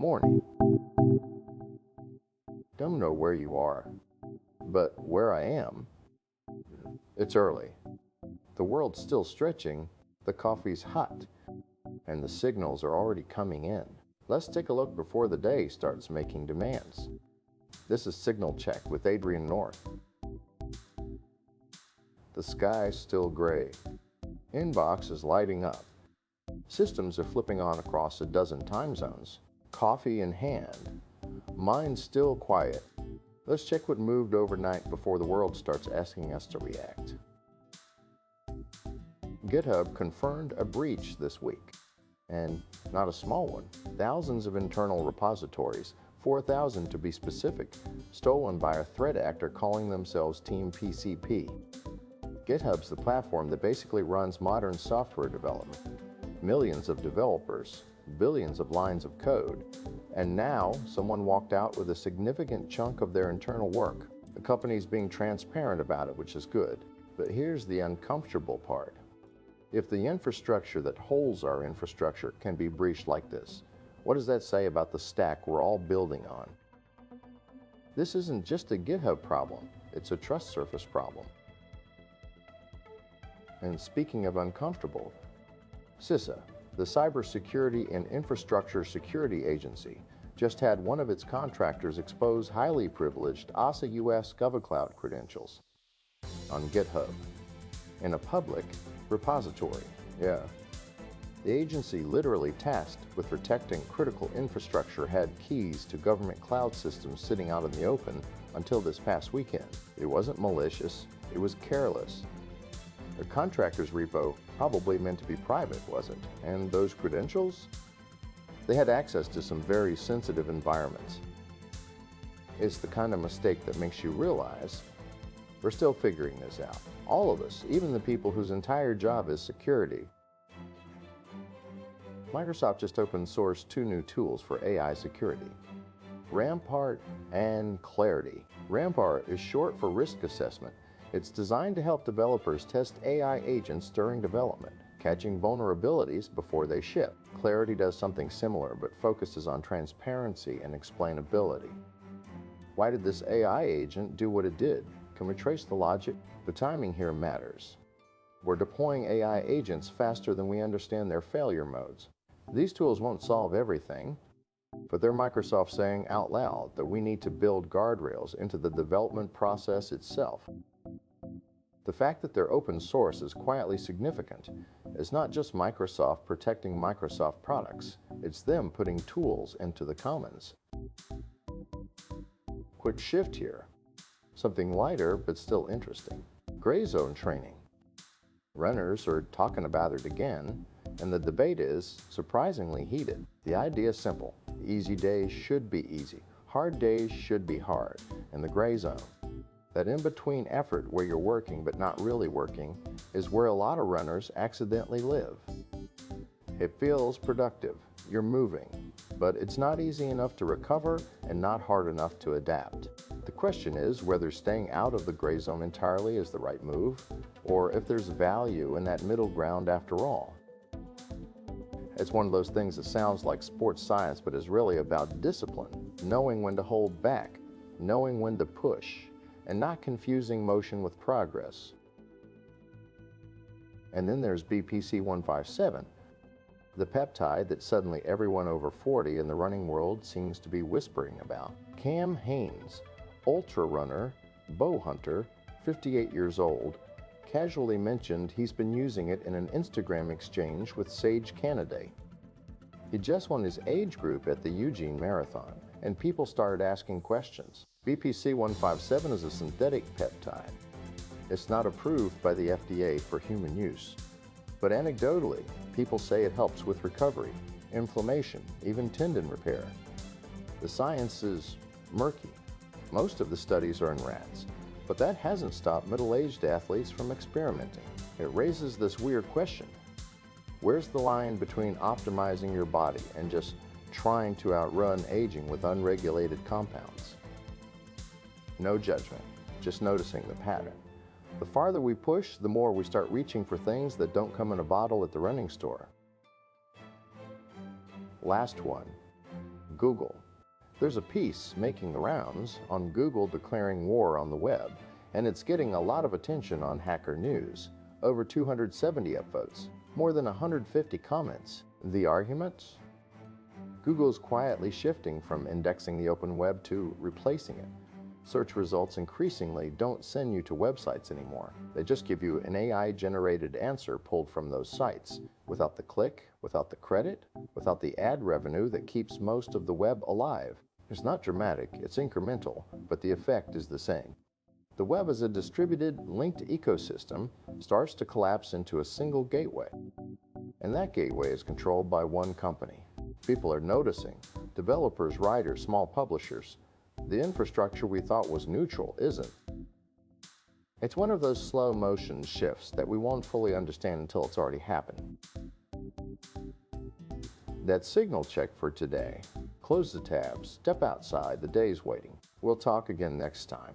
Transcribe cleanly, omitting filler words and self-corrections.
Morning. Don't know where you are, but where I am, it's early. The world's still stretching, the coffee's hot, and the signals are already coming in. Let's take a look before the day starts making demands. This is Signal Check with Adrian North. The sky's still gray. Inbox is lighting up. Systems are flipping on across a dozen time zones. Coffee in hand. Mind's still quiet. Let's check what moved overnight before the world starts asking us to react. GitHub confirmed a breach this week. And not a small one. Thousands of internal repositories, 4,000 to be specific, stolen by a threat actor calling themselves Team PCP. GitHub's the platform that basically runs modern software development. Millions of developers, billions of lines of code, and now someone walked out with a significant chunk of their internal work. The company's being transparent about it, which is good. But here's the uncomfortable part. If the infrastructure that holds our infrastructure can be breached like this, what does that say about the stack we're all building on? This isn't just a GitHub problem, it's a trust surface problem. And speaking of uncomfortable, CISA, the Cybersecurity and Infrastructure Security Agency, just had one of its contractors expose highly privileged ASA US GovCloud credentials on GitHub in a public repository. Yeah. The agency literally tasked with protecting critical infrastructure had keys to government cloud systems sitting out in the open until this past weekend. It wasn't malicious, it was careless. The contractor's repo probably meant to be private, wasn't it? And those credentials? They had access to some very sensitive environments. It's the kind of mistake that makes you realize we're still figuring this out. All of us, even the people whose entire job is security. Microsoft just open sourced 2 new tools for AI security, Rampart and Clarity. Rampart is short for risk assessment. It's designed to help developers test AI agents during development, catching vulnerabilities before they ship. Clarity does something similar, but focuses on transparency and explainability. Why did this AI agent do what it did? Can we trace the logic? The timing here matters. We're deploying AI agents faster than we understand their failure modes. These tools won't solve everything, but they're Microsoft saying out loud that we need to build guardrails into the development process itself. The fact that they're open source is quietly significant. It's not just Microsoft protecting Microsoft products, it's them putting tools into the commons. Quick shift here. Something lighter but still interesting. Gray zone training. Runners are talking about it again, and the debate is surprisingly heated. The idea is simple. Easy days should be easy. Hard days should be hard. And the gray zone, that in-between effort where you're working but not really working, is where a lot of runners accidentally live. It feels productive. You're moving, but it's not easy enough to recover and not hard enough to adapt. The question is whether staying out of the gray zone entirely is the right move, or if there's value in that middle ground after all. It's one of those things that sounds like sports science, but is really about discipline, knowing when to hold back, knowing when to push, and not confusing motion with progress. And then there's BPC-157, the peptide that suddenly everyone over 40 in the running world seems to be whispering about. Cam Hanes, ultra runner, bow hunter, 58 years old, casually mentioned he's been using it in an Instagram exchange with Sage Canaday. He just won his age group at the Eugene Marathon, and people started asking questions. BPC-157 is a synthetic peptide. It's not approved by the FDA for human use. But anecdotally, people say it helps with recovery, inflammation, even tendon repair. The science is murky. Most of the studies are in rats, but that hasn't stopped middle-aged athletes from experimenting. It raises this weird question. Where's the line between optimizing your body and just trying to outrun aging with unregulated compounds? No judgment, just noticing the pattern. The farther we push, the more we start reaching for things that don't come in a bottle at the running store. Last one, Google. There's a piece making the rounds on Google declaring war on the web, and it's getting a lot of attention on Hacker News. Over 270 upvotes, more than 150 comments. The argument? Google's quietly shifting from indexing the open web to replacing it. Search results increasingly don't send you to websites anymore. They just give you an AI-generated answer pulled from those sites, without the click, without the credit, without the ad revenue that keeps most of the web alive. It's not dramatic, it's incremental, but the effect is the same. The web as a distributed, linked ecosystem starts to collapse into a single gateway. And that gateway is controlled by one company. People are noticing. Developers, writers, small publishers. The infrastructure we thought was neutral isn't. It's one of those slow motion shifts that we won't fully understand until it's already happened. That's Signal Check for today. Close the tabs, step outside, the day's waiting. We'll talk again next time.